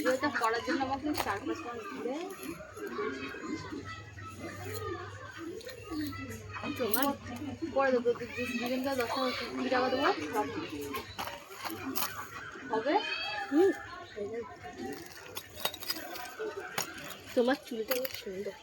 ভিডিওটা করার জন্য আমাকে 4-5 মাস ধরে তোমার পরে দেবো দুজনটা 10 টাকা দেবো হবে। তোমার চুলটা খুব সুন্দর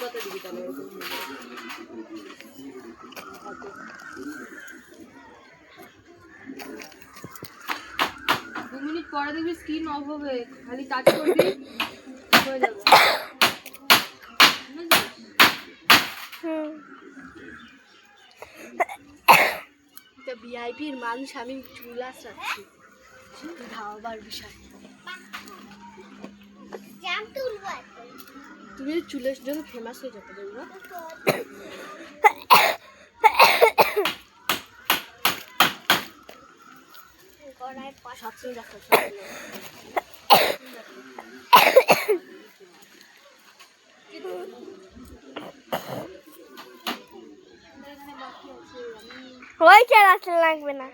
কথা দিবি তাহলে 2 মিনিট পরে দেখবি স্ক্রিন অফ হবে, খালি টাচ করবি হয়ে যাবে। ভিআইপির মানুষ আমি চুল আসছি খাওয়াবার বিষয়। তুমি চুলের জন্য ফেমাস হয়ে যাবে দেখবো। ওই চালাতে লাগবে না,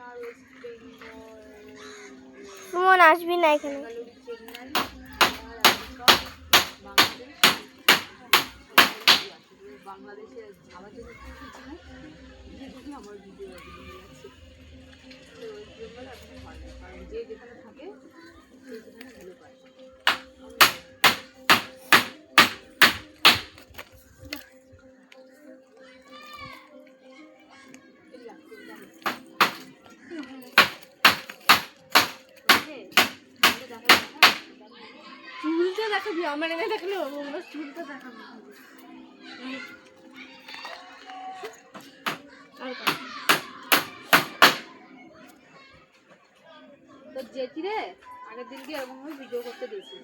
সুমন আসবি না এখানে। বাংলাদেশে আমার জন্য আমার ভিডিও আছে কারণ যে যেখানে থাকে সে সেখানে ভালো পায়। চুলটা দেখাবি, আমার এনে দেখলে চুলটা দেখাবি। তো যেটি রে আগের দিনকে এরকম ভাবে ভিডিও করতে দিয়েছি,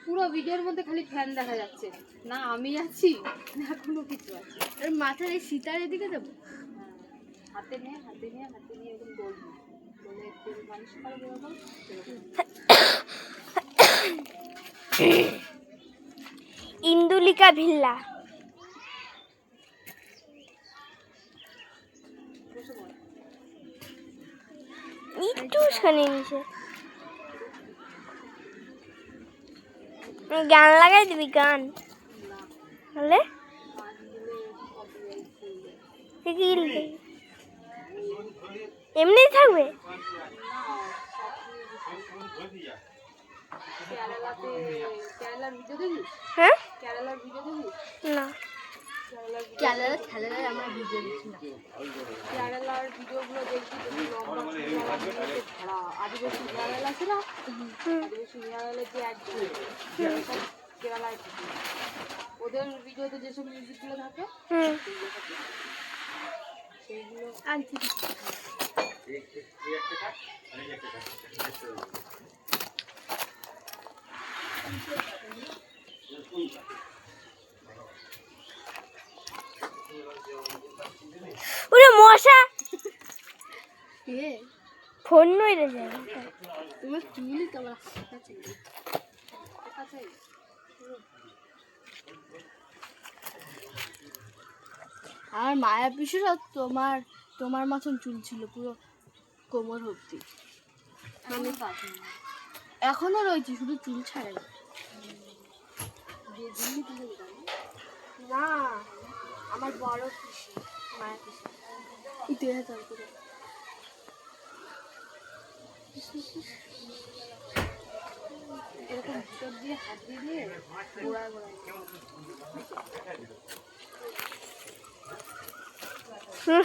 পুরো ভিডিওর মধ্যে খালি ফ্যান দেখা যাচ্ছে, না আমি আছি না কোনো কিছু আছে। আর মাথার এই সীতার এদিকে দেবো, হাতে নিয়ে এরকম বলবো বলে তেল মালিশ করে বেরোবো। ইন্দুলিকা ভিল্লা একটু শুনে নিছে, গান লাগাই দিবি গান হলে এমনি থাকবে। হ্যাঁ না কেরালার আমরা ভিডিও দেখছি না, কেরালার ভিডিওগুলো দেখছি আদিবাসী কেরালা আছে না, আদিবাসী কেরালার যে একজন কেরালায় ওদের ভিডিওতে যেসব মিউজিকগুলো থাকে সেইগুলো আনছি। ওরে মশা ফোন নইরে যায় তোমার চুলই তো আমার আর মায়া পিসুরা তোমার মতন চুল ছিল পুরো কোমর অবধি, মানে এখনো রয়েছে, শুধু চুল ছাড়ে না। আমার বড় পিসি মায়া পিসি ইতিহাস করে এরকম ভিতর দিয়ে হাত দিয়ে গোড়ায়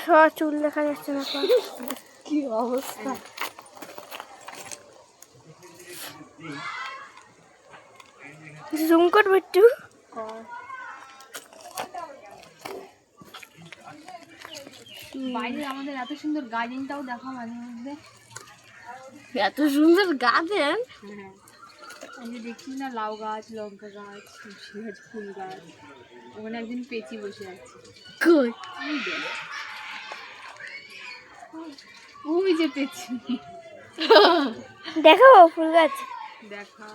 সব চুল দেখা যাচ্ছে না, কি অবস্থা। জুম করবো একটু, বাইরে আমাদের এত সুন্দর গার্ডেনটাও দেখা মাঝে মধ্যে। এত সুন্দর গার্ডেন, আমি দেখছি না, লাউ গাছ, লঙ্কা গাছ, ফুল গাছ, ওখানে একদিন পেঁচি বসে আছে। কই ওই যে পেঁচি, দেখো ফুল গাছ দেখা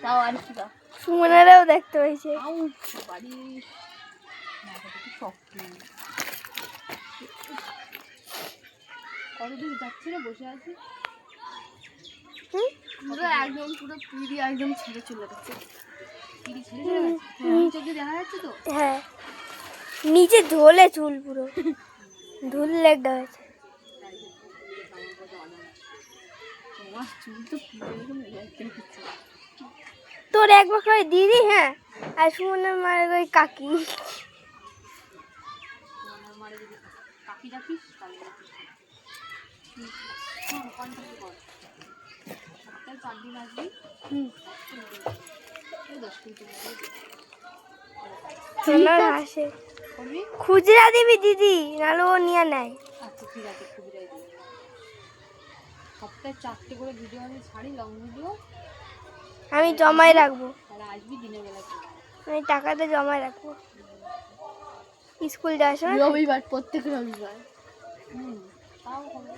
তাও আর কি দাও সুমনারাও দেখতে পাইছে। আউ বাড়ি মাথাটা কি শক্ত কতদূর যাচ্ছে না বসে আছি পুরো একদম পুরো পিড়ি একদম ছেড়ে চলে গেছে পিড়ি ছেড়ে চলে গেছে নিচে কি দেখা যাচ্ছে তো হ্যাঁ নিচে ধোলে চুল পুরো ধুল লেগে গেছে। তোমার চুল তো পুরো একদম দেখতে হচ্ছে তোর এক বছর দিদি, হ্যাঁ, আর সুমনের মায়ের ওই কাকি। আমার মারে যদি কাকি ডাকিস তাহলে কন্ট্যাক্ট কর সপ্তাহে 4 দিন আসবি 10 মিনিট সোনার হাসে করবি খুচরা দিবি দিদি, নাহলে ও নিয়ে নেয়। আচ্ছা ঠিক আছে খুচরাই দিবি সপ্তাহে 4টে করে ভিডিও আমি ছাড়ি লং ভিডিও আমি জমাই রাখবো, তাহলে আসবি দিনের বেলা আমি টাকাতে জমাই রাখবো স্কুল যাওয়ার সময়। রবিবার প্রত্যেক রবিবার তাও হবে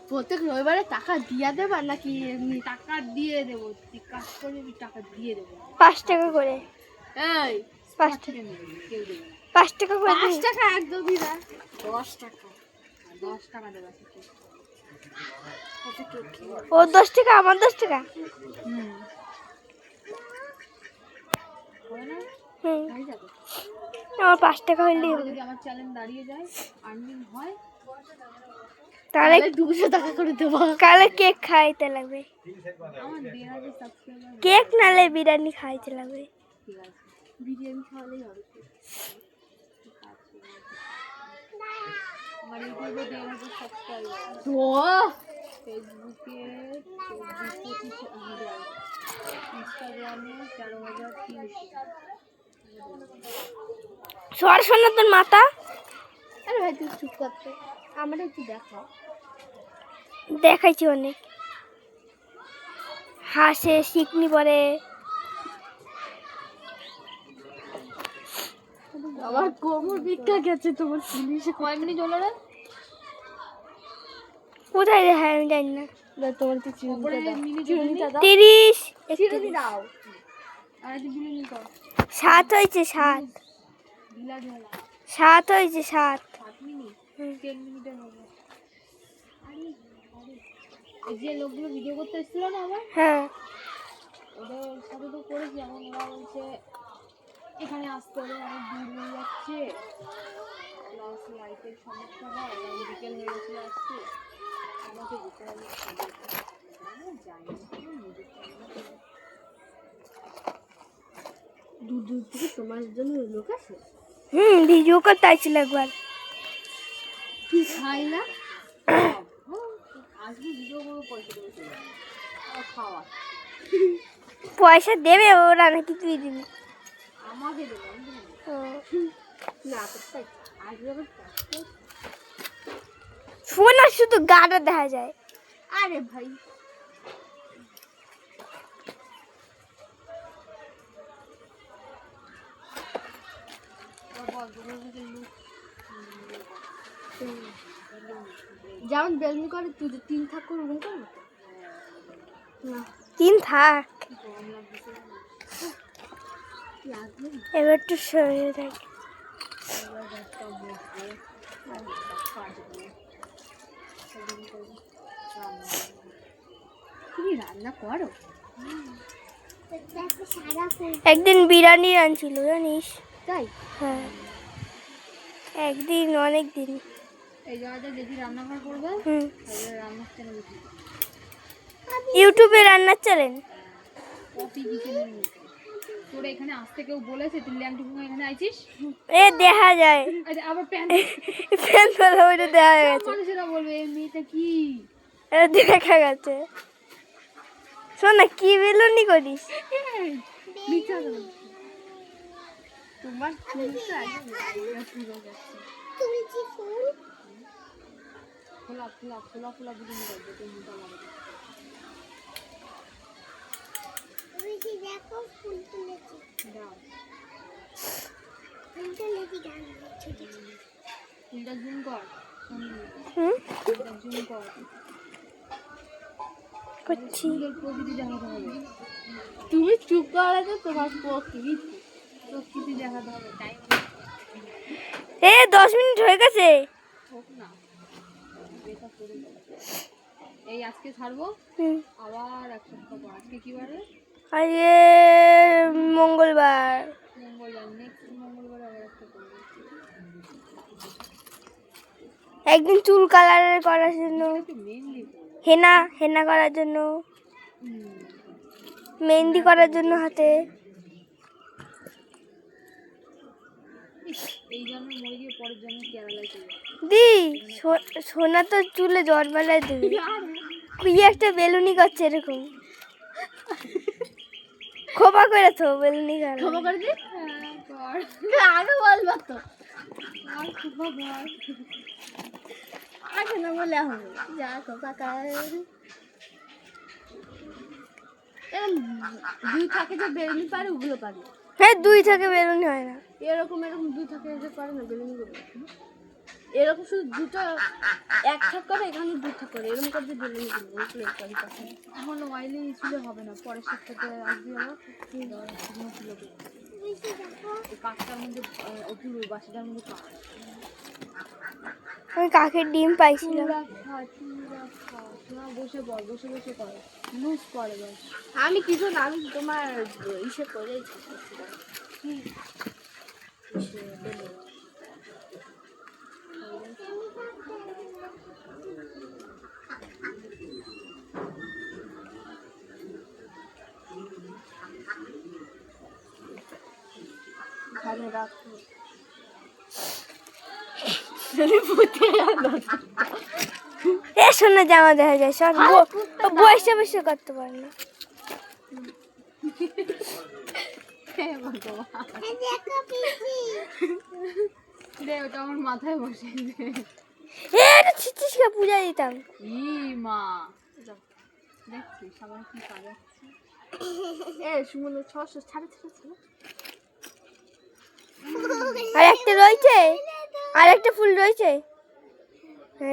প্রত্যেক রবিবারে টাকা দিয়ে দেবা নাকি এমনি টাকা দিয়ে দেবো তুই কাজ করবি টাকা দিয়ে দেবো 5 টাকা করে, এই 5 টাকা, কেউ দেবে না 5 টাকা করে 5 দিবি। টাকা একদমই না 10 টাকা 10 টাকা দেবে ও 10 টাকা, আমার 10 টাকা। হবে না হুম, হয়ে যাবে আমার 5 টাকা হইলেই হবে। যদি আমার চ্যালেঞ্জ দাঁড়িয়ে যায় আর্নিং হয় তাহলে 200 টাকা করে দেবো কালে কেক খাইতে লাগবে, আমার 1000 সাবস্ক্রাইবার কেক নালে বিরিয়ানি খাইতে লাগবে। ঠিক আছে বিরিয়ানি খাওয়ালেই হবে আমার ইউটিউবে 1000 সাবস্ক্রাইবার ও ফেসবুকে 24,000 ইনস্টাগ্রামে 13,300 সরস না তোর মাথা, আরে ভাই তুই চুপ করতে আমার একটু দেখাও দেখাইছি অনেক, হাসে শিকনি পরে। আমার কোমর বিক্কা গেছে তোমার পুলিশে কয় মিনিট হলো রে কোথায় রে, হ্যাঁ আমি জানি না। তোমার তো চিরুনিটা দাও 30 চিরুনি দাও আর একটু বিরিয়ানি কর 7 হয়েছে, 7 ঢিলা ঢালা 7 হয়েছে, 7। 7 মিনিট 10 মিনিটের হবে আরে আরে এই যে লোকগুলো ভিডিও করতে এসেছিল না আমার হ্যাঁ ওদের সাথে তো করেছি এখন ওরা বলছে এখানে আসতে হলে অনেক দূর হয়ে যাচ্ছে প্লাস লাইটের সমস্যা হয় বিকেল হয়ে গেছিল আসছে আমাকে যেতে হবে যাই না নিজের দূর দূর থেকে তোমার জন্য লোক আসে ভিডিও করতে আইছিল একবার। কি খাই না আজকে ভিডিও করবো পয়সা দেবে চলে আর খাওয়া পয়সা দেবে ওরা নাকি তুই দিবি? আমাকে দেবে আমি দেবো ও, না তাই আজকে আবার ফোন আর শুধু গাটা দেখা যায়। আরে ভাই যেমন বেলনি করে তুই 3 থাক করে ওরকম কর না 3 থাক, গরম লাগছে এবার একটু সরে থাকে। তুমি রান্না করো একদিন বিরিয়ানি আনছিল জানিস? তাই হ্যাঁ একদিন, অনেক দিন। এই জায়গাটা যদি রান্নাঘর করবে তাহলে রান্নার চ্যানেল ইউটিউবে রান্নার চ্যানেল কপি কিচেনের মতো তোর এখানে আসতে কেউ বলেছে তুই ল্যাংটুকু এখানে আইছিস এ দেখা যায়, আরে আবার প্যান্ট ফ্যান তোলা ওইটা দেখা গেছে, মানুষেরা বলবে এই মেয়েটা কি এটা দেখা গেছে। শোন না, কি বেলুনি করিস? মিথ্যা কথা তোমার চুলটা একদম পুরো যাচ্ছে খোলা খোলা খোলা খোলা বুঝে নিয়ে যাবে তো মোটা মারবে দাও ফুলটা জুম কর হুম, ফুলটা জুম কর করছি। ফুলের প্রকৃতি দেখাতে হবে। তুমি চুপ করে তো তোমার প্রকৃতি দেখাতে হবে, টাইম 10 মিনিট হয়ে গেছে। হোক না, বেটা করে দাও। এই আজকে ছাড়বো, আবার এক সপ্তাহ পর। আজকে কি বারে? আজকে মঙ্গলবার। মঙ্গলবার। নেক্সট মঙ্গলবার আবার একটা করবো। একদিন চুল কালার করার জন্য, একটু মেহেন্দি করবো। হেনা করার জন্য, মেহেন্দি করার জন্য হাতে। এই জন্য মরে গিয়ে পরের জন্য কেরালায় চলে যাবে। দি সোনা তো চুলে জ্বর বেলায় দেবে। কি একটা বেলুনি করছে এরকম, খোপা করে তো বেলুনি খোপা করে দি। আগে বলবা তো, আর খোপা বল। আগে না বলে হবে যা খোপা কর। দুই থাকে যে বেলুনি পারে, ওগুলো পারে। হ্যাঁ, 2 থেকে বেলুনি হয় না। এরকম দুই থাকে যে পারে না বেলুনি গুলো। এরকম শুধু দুটো এক থাক করে, এখানে দুই থাক করে, এরকম করে বেলুনি গুলো এখন অয়েলি ছিল হবে না, পরের সপ্তাহে আসবে আবার শুকনো ছিল। এই পাঁচটার মধ্যে অপুর বাসাটার মধ্যে পাওয়া আমি কাকের ডিম পাইছিলাম। বসে পড়, বসে করে লুজ করে বস। আমি কিছু না, আমি তোমার ইসে করে ঘরে রাখো। শোনা জামা দেখা যায় সব বসে বসে করতে পারে না। দে ওটা আমার মাথায় বসে দে। এটা ছিটছিস পূজা দিতাম। ই মা দেখছিস আমার কি সাজাচ্ছি। সুমন 600 ছাড়ে ছিল। আর একটা রয়েছে, আর একটা ফুল রয়েছে,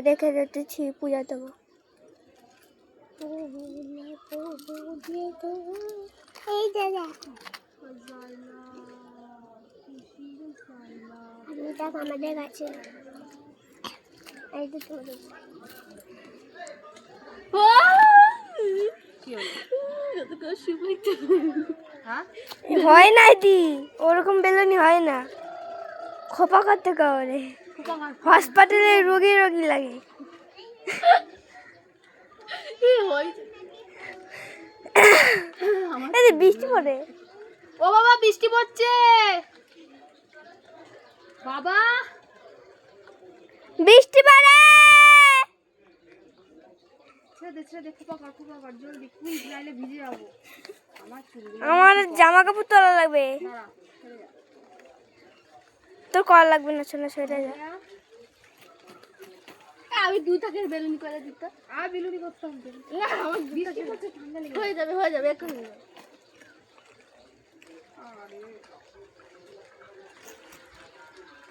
রেখে দিতেছি, পূজা দেবো। এই দাদা আমাদের কাছে হয় না দি, ওরকম বেলুনি হয় না, খোপা করতে কাউরে হাসপাতালে রোগী লাগে। বৃষ্টি পড়ে। ও বাবা, বৃষ্টি পড়ছে বাবা, বৃষ্টি পড়ে। ছেড়ে খোপা কর জলদি, কুইক নাইলে ভিজে যাবো। আমার জামা কাপড় তোলা লাগবে। দাঁড়া, ছেড়ে যা। তোর কল লাগবে না, শোনা সরে যা। আমি 2 টাকার বেলুনি করে দিত। আর বেলুনি করতাম তো না, আমার বৃষ্টি পড়ছে, ঠান্ডা লেগে হয়ে যাবে এখন। আরে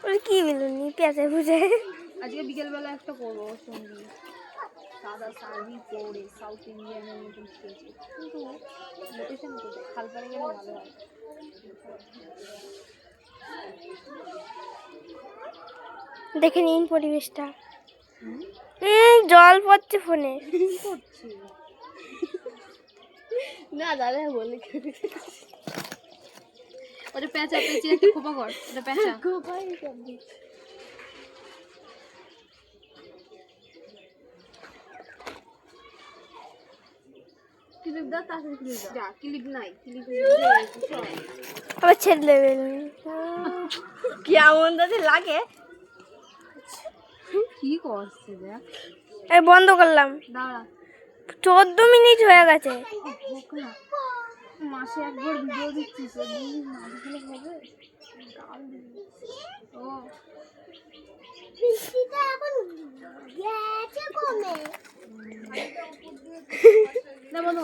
ওরে কি বেলুনি পেঁচে বুঝে। আজকে বিকেল বেলা একটা করবো সঙ্গী, সাদা শাড়ি পরে সাউথ ইন্ডিয়ানের মতন খেয়েছি, কিন্তু লোকেশন কোথায়? খালপাড়ে গেলে ভালো হয়। দেখে নিন পরিবেশটা। জল পড়ছে ফোনে। কি করছি না দাদা বলি ওটা পেঁচা পেঁচিয়ে একটা খোপা কর, ওটা পেঁচা খোপাই করবি। ক্লিপ দাও, তাড়াতাড়ি ক্লিপ দাও। যা, ক্লিপ নাই, ক্লিপ আবার ছেড়ে দেবে। কেমন দাদা লাগে, কি করছে দেখ। এই বন্ধ করলাম। দাঁড়া, 14 মিনিট হয়ে গেছে। হোক না, মাসে একবার ভিডিও দিচ্ছিস, না দিলে হবে? গাল দিবি। ও বৃষ্টিটা এখন গেছে কমে। না বলো।